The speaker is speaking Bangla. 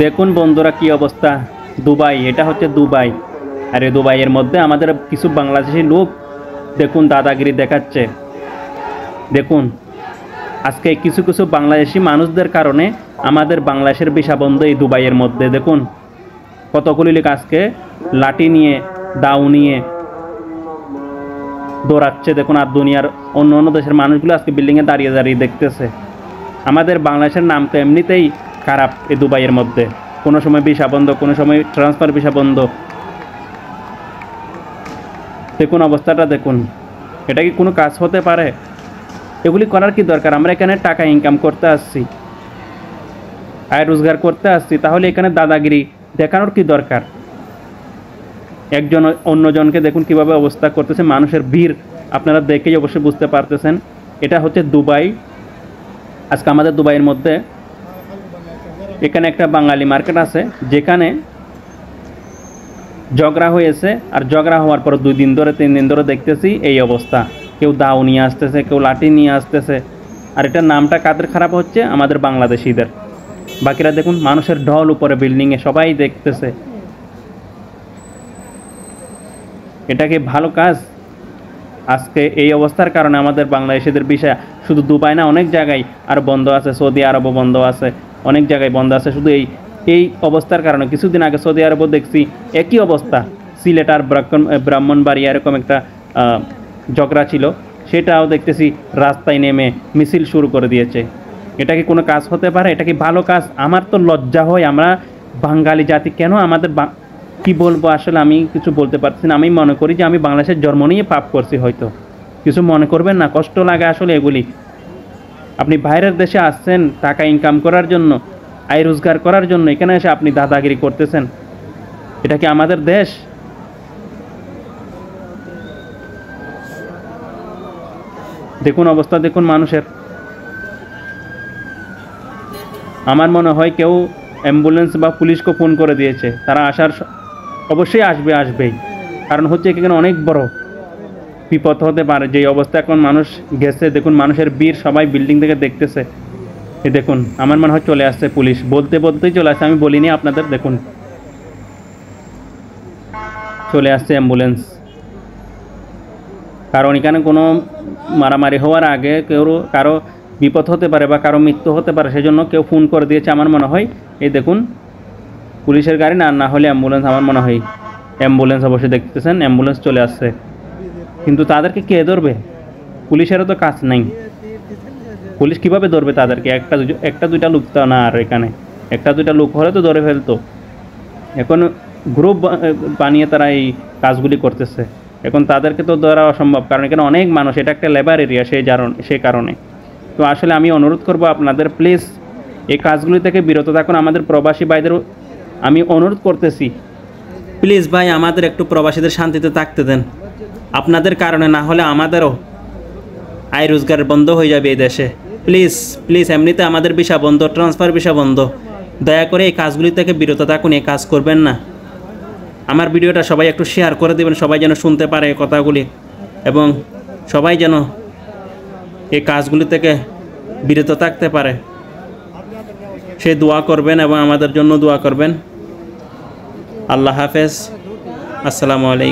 দেখুন বন্ধুরা কি অবস্থা, দুবাই, এটা হচ্ছে দুবাই। আর এই দুবাইয়ের মধ্যে আমাদের কিছু বাংলাদেশি লোক দেখুন দাদাগিরি দেখাচ্ছে। দেখুন আজকে কিছু কিছু বাংলাদেশি মানুষদের কারণে আমাদের বাংলাদেশের ভিসা বন্ধ এই দুবাইয়ের মধ্যে। দেখুন কতগুলি লোক আজকে লাঠি নিয়ে, দাও নিয়ে দৌড়াচ্ছে। দেখুন আর দুনিয়ার অন্য অন্য দেশের মানুষগুলো আজকে বিল্ডিংয়ে দাঁড়িয়ে দাঁড়িয়ে দেখতেছে। আমাদের বাংলাদেশের নাম তো এমনিতেই খারাপ এই দুবাইয়ের মধ্যে, কোনো সময় ভিসা বন্ধ, কোনো সময় ট্রান্সফার ভিসা বন্ধ। দেখুন অবস্থাটা দেখুন, এটা কি কোনো কাজ হতে পারে? এগুলি করার কি দরকার? আমরা এখানে টাকা ইনকাম করতে আসছি, আয় রোজগার করতে আসছি, তাহলে এখানে দাদাগিরি দেখানোর কি দরকার? একজন অন্যজনকে দেখুন কিভাবে অবস্থা করতেছে, মানুষের ভিড় আপনারা দেখেই অবশ্যই বুঝতে পারতেছেন। এটা হচ্ছে দুবাই। আজকে আমাদের দুবাইয়ের মধ্যে এখানে একটা বাঙালি মার্কেট আছে, যেখানে ঝগড়া হয়েছে। আর ঝগড়া হওয়ার পর 2 দিন ধরে 3 দিন ধরে দেখতেছি এই অবস্থা। কেউ দাও নিয়ে আসতেছে, কেউ লাঠি নিয়ে আসতেছে। আর এটার নামটা কাদের খারাপ হচ্ছে? আমাদের বাংলাদেশিদের। বাকিরা দেখুন মানুষের ঢল উপরে বিল্ডিংয়ে, সবাই দেখতেছে। এটা কি ভালো কাজ? আজকে এই অবস্থার কারণে আমাদের বাংলাদেশিদের বিষয় শুধু দুবাই না, অনেক জায়গায় আর বন্ধ আছে। সৌদি আরবও বন্ধ আছে, অনেক জায়গায় বন্ধ আছে। শুধু এই অবস্থার কারণে কিছুদিন আগে সৌদি আরবও দেখছি একই অবস্থা। সিলেট আর ব্রাহ্মণবাড়িয়া এরকম একটা ঝগড়া ছিল, সেটাও দেখতেছি রাস্তায় নেমে মিছিল শুরু করে দিয়েছে। এটা কি কোনো কাজ হতে পারে? এটা কি ভালো কাজ? আমার তো লজ্জা হয়। আমরা বাঙালি জাতি কেন আমাদের কি বলবো, আসলে আমি কিছু বলতে পারছি না। আমি মনে করি যে আমি বাংলাদেশের জন্ম নিয়ে পাপ করছি, হয়তো কিছু মনে করবেন না, কষ্ট লাগে আসলে এগুলি। আপনি বাইরের দেশে আসছেন টাকা ইনকাম করার জন্য, আয় রোজগার করার জন্য, এখানে এসে আপনি দাদাগিরি করতেছেন। এটা কি আমাদের দেশ? দেখুন অবস্থা, দেখুন মানুষের। আমার মনে হয় কেউ অ্যাম্বুলেন্স বা পুলিশকে ফোন করে দিয়েছে, তারা অবশ্যই আসবেই। কারণ হচ্ছে এখানে অনেক বড় বিপদ হতে পারে। যে অবস্থা এখন মানুষ গেছে, দেখুন মানুষের ভিড়, সবাই বিল্ডিং থেকে দেখতেছে। এই দেখুন আমার মনে হয় চলে আসছে পুলিশ, বলতেই চলে আসছে, আমি বলিনি আপনাদের। দেখুন চলে আসছে অ্যাম্বুলেন্স। কারণ এখানে কোনো মারামারি হওয়ার আগে কারো বিপদ হতে পারে বা কারো মৃত্যু হতে পারে, সেজন্য কেউ ফোন করে দিয়েছে আমার মনে হয়। এই দেখুন পুলিশের গাড়ি, না হলে অ্যাম্বুলেন্স। আমার মনে হয় অ্যাম্বুলেন্স, অবশ্যই দেখতেছেন অ্যাম্বুলেন্স চলে আসছে। কিন্তু তাদেরকে কে ধরবে? পুলিশেরও তো কাজ নেই। পুলিশ কিভাবে ধরবে তাদেরকে? একটা দুইটা লোক তো না, আর এখানে একটা দুইটা লোক হলে তো ধরে ফেলতো। এখন গ্রুপ বানিয়ে তারা এই কাজগুলি করতেছে। এখন তাদেরকে তো ধরা অসম্ভব, কারণ এখানে অনেক মানুষ, এটা একটা লেবার এরিয়া, সেই কারণে। তো আসলে আমি অনুরোধ করব আপনাদের, প্লিজ এই কাজগুলি থেকে বিরত থাকুন। আমাদের প্রবাসী ভাইদেরও আমি অনুরোধ করতেছি, প্লিজ ভাই আমাদের একটু প্রবাসীদের শান্তিতে থাকতে দেন। আপনাদের কারণে না হলে আমাদেরও আয় রোজগার বন্ধ হয়ে যাবে এই দেশে। প্লিজ এমনিতে আমাদের ভিসা বন্ধ, ট্রান্সফার ভিসা বন্ধ। দয়া করে এই কাজগুলি থেকে বিরত থাকুন, এই কাজ করবেন না। আমার ভিডিওটা সবাই একটু শেয়ার করে দেবেন, সবাই যেন শুনতে পারে এই কথাগুলি, এবং সবাই যেন এই কাজগুলি থেকে বিরত থাকতে পারে। সে দোয়া করবেন এবং আমাদের জন্য দোয়া করবেন। আল্লাহ হাফেজ, আসসালামু আলাইকুম।